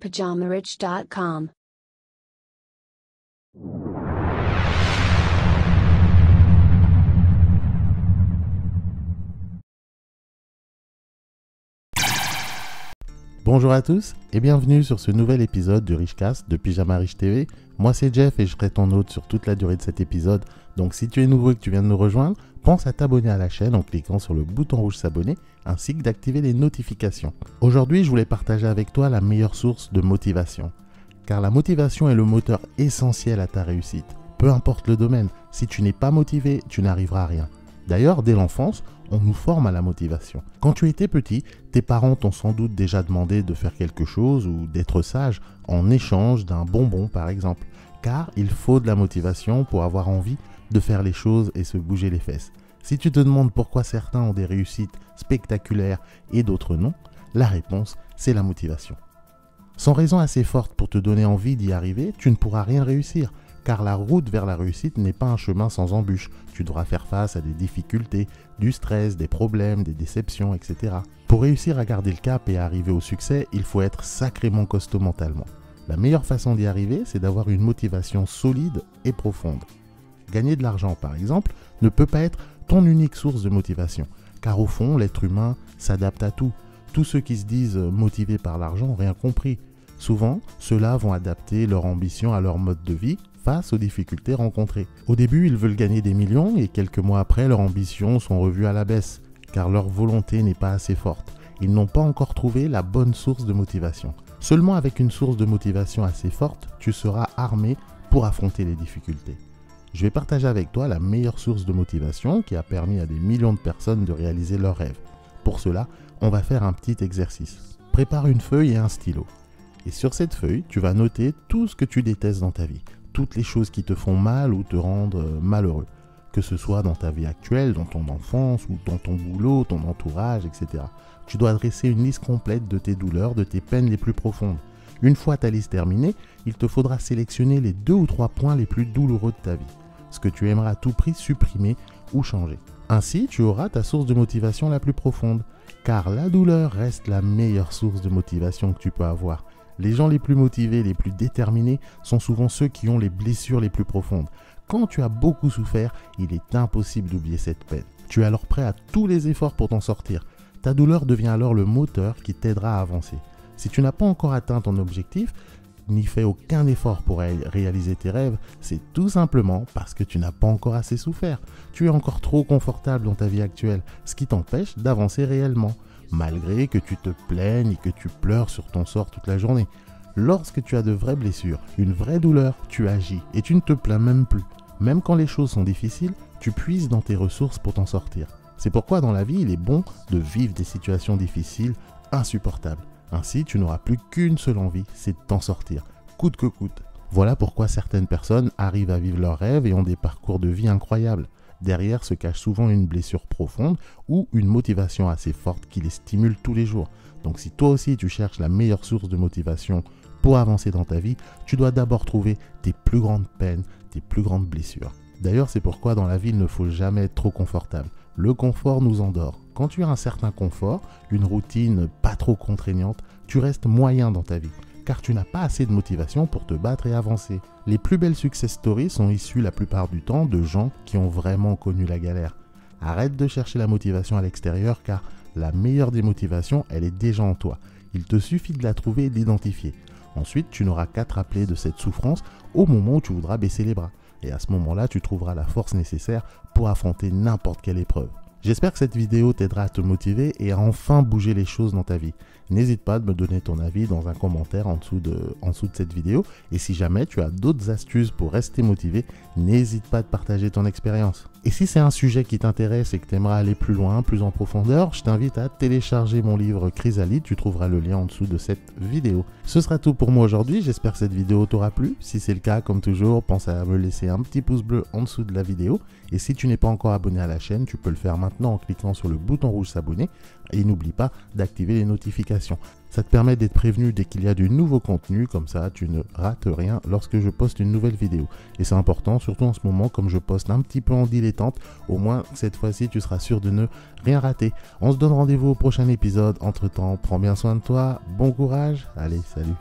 PajamaRich.com. Bonjour à tous et bienvenue sur ce nouvel épisode du Richcast de Pyjama Rich TV. Moi c'est Jeff et je serai ton hôte sur toute la durée de cet épisode. Donc si tu es nouveau et que tu viens de nous rejoindre, pense à t'abonner à la chaîne en cliquant sur le bouton rouge s'abonner ainsi que d'activer les notifications. Aujourd'hui je voulais partager avec toi la meilleure source de motivation. Car la motivation est le moteur essentiel à ta réussite. Peu importe le domaine, si tu n'es pas motivé, tu n'arriveras à rien. D'ailleurs, dès l'enfance, on nous forme à la motivation. Quand tu étais petit, tes parents t'ont sans doute déjà demandé de faire quelque chose ou d'être sage en échange d'un bonbon par exemple. Car il faut de la motivation pour avoir envie de faire les choses et se bouger les fesses. Si tu te demandes pourquoi certains ont des réussites spectaculaires et d'autres non, la réponse c'est la motivation. Sans raison assez forte pour te donner envie d'y arriver, tu ne pourras rien réussir. Car la route vers la réussite n'est pas un chemin sans embûches. Tu devras faire face à des difficultés, du stress, des problèmes, des déceptions, etc. Pour réussir à garder le cap et à arriver au succès, il faut être sacrément costaud mentalement. La meilleure façon d'y arriver, c'est d'avoir une motivation solide et profonde. Gagner de l'argent, par exemple, ne peut pas être ton unique source de motivation. Car au fond, l'être humain s'adapte à tout. Tous ceux qui se disent motivés par l'argent n'ont rien compris. Souvent, ceux-là vont adapter leur ambition à leur mode de vie face aux difficultés rencontrées. Au début, ils veulent gagner des millions et quelques mois après, leurs ambitions sont revues à la baisse, car leur volonté n'est pas assez forte. Ils n'ont pas encore trouvé la bonne source de motivation. Seulement avec une source de motivation assez forte, tu seras armé pour affronter les difficultés. Je vais partager avec toi la meilleure source de motivation qui a permis à des millions de personnes de réaliser leurs rêves. Pour cela, on va faire un petit exercice. Prépare une feuille et un stylo. Et sur cette feuille, tu vas noter tout ce que tu détestes dans ta vie. Toutes les choses qui te font mal ou te rendent malheureux, que ce soit dans ta vie actuelle, dans ton enfance ou dans ton boulot, ton entourage, etc. Tu dois dresser une liste complète de tes douleurs, de tes peines les plus profondes. Une fois ta liste terminée, il te faudra sélectionner les 2 ou 3 points les plus douloureux de ta vie, ce que tu aimerais à tout prix supprimer ou changer. Ainsi, tu auras ta source de motivation la plus profonde, car la douleur reste la meilleure source de motivation que tu peux avoir. Les gens les plus motivés, les plus déterminés sont souvent ceux qui ont les blessures les plus profondes. Quand tu as beaucoup souffert, il est impossible d'oublier cette peine. Tu es alors prêt à tous les efforts pour t'en sortir. Ta douleur devient alors le moteur qui t'aidera à avancer. Si tu n'as pas encore atteint ton objectif, ni fait aucun effort pour réaliser tes rêves, c'est tout simplement parce que tu n'as pas encore assez souffert. Tu es encore trop confortable dans ta vie actuelle, ce qui t'empêche d'avancer réellement. Malgré que tu te plaignes et que tu pleures sur ton sort toute la journée. Lorsque tu as de vraies blessures, une vraie douleur, tu agis et tu ne te plains même plus. Même quand les choses sont difficiles, tu puises dans tes ressources pour t'en sortir. C'est pourquoi dans la vie, il est bon de vivre des situations difficiles, insupportables. Ainsi, tu n'auras plus qu'une seule envie, c'est de t'en sortir, coûte que coûte. Voilà pourquoi certaines personnes arrivent à vivre leurs rêves et ont des parcours de vie incroyables. Derrière se cache souvent une blessure profonde ou une motivation assez forte qui les stimule tous les jours. Donc si toi aussi tu cherches la meilleure source de motivation pour avancer dans ta vie, tu dois d'abord trouver tes plus grandes peines, tes plus grandes blessures. D'ailleurs, c'est pourquoi dans la vie, il ne faut jamais être trop confortable. Le confort nous endort. Quand tu as un certain confort, une routine pas trop contraignante, tu restes moyen dans ta vie. Car tu n'as pas assez de motivation pour te battre et avancer. Les plus belles success stories sont issues la plupart du temps de gens qui ont vraiment connu la galère. Arrête de chercher la motivation à l'extérieur car la meilleure des motivations, elle est déjà en toi. Il te suffit de la trouver et d'identifier. Ensuite, tu n'auras qu'à te rappeler de cette souffrance au moment où tu voudras baisser les bras. Et à ce moment-là, tu trouveras la force nécessaire pour affronter n'importe quelle épreuve. J'espère que cette vidéo t'aidera à te motiver et à enfin bouger les choses dans ta vie. N'hésite pas à me donner ton avis dans un commentaire en dessous de cette vidéo. Et si jamais tu as d'autres astuces pour rester motivé, n'hésite pas à partager ton expérience. Et si c'est un sujet qui t'intéresse et que tu aimeras aller plus loin, plus en profondeur, je t'invite à télécharger mon livre Chrysalide. Tu trouveras le lien en dessous de cette vidéo. Ce sera tout pour moi aujourd'hui. J'espère que cette vidéo t'aura plu. Si c'est le cas, comme toujours, pense à me laisser un petit pouce bleu en dessous de la vidéo. Et si tu n'es pas encore abonné à la chaîne, tu peux le faire maintenant en cliquant sur le bouton rouge s'abonner. Et n'oublie pas d'activer les notifications. Ça te permet d'être prévenu dès qu'il y a du nouveau contenu, comme ça tu ne rates rien lorsque je poste une nouvelle vidéo. Et c'est important, surtout en ce moment, comme je poste un petit peu en dilettante, au moins cette fois-ci tu seras sûr de ne rien rater. On se donne rendez-vous au prochain épisode. Entre temps, prends bien soin de toi, bon courage, allez, salut.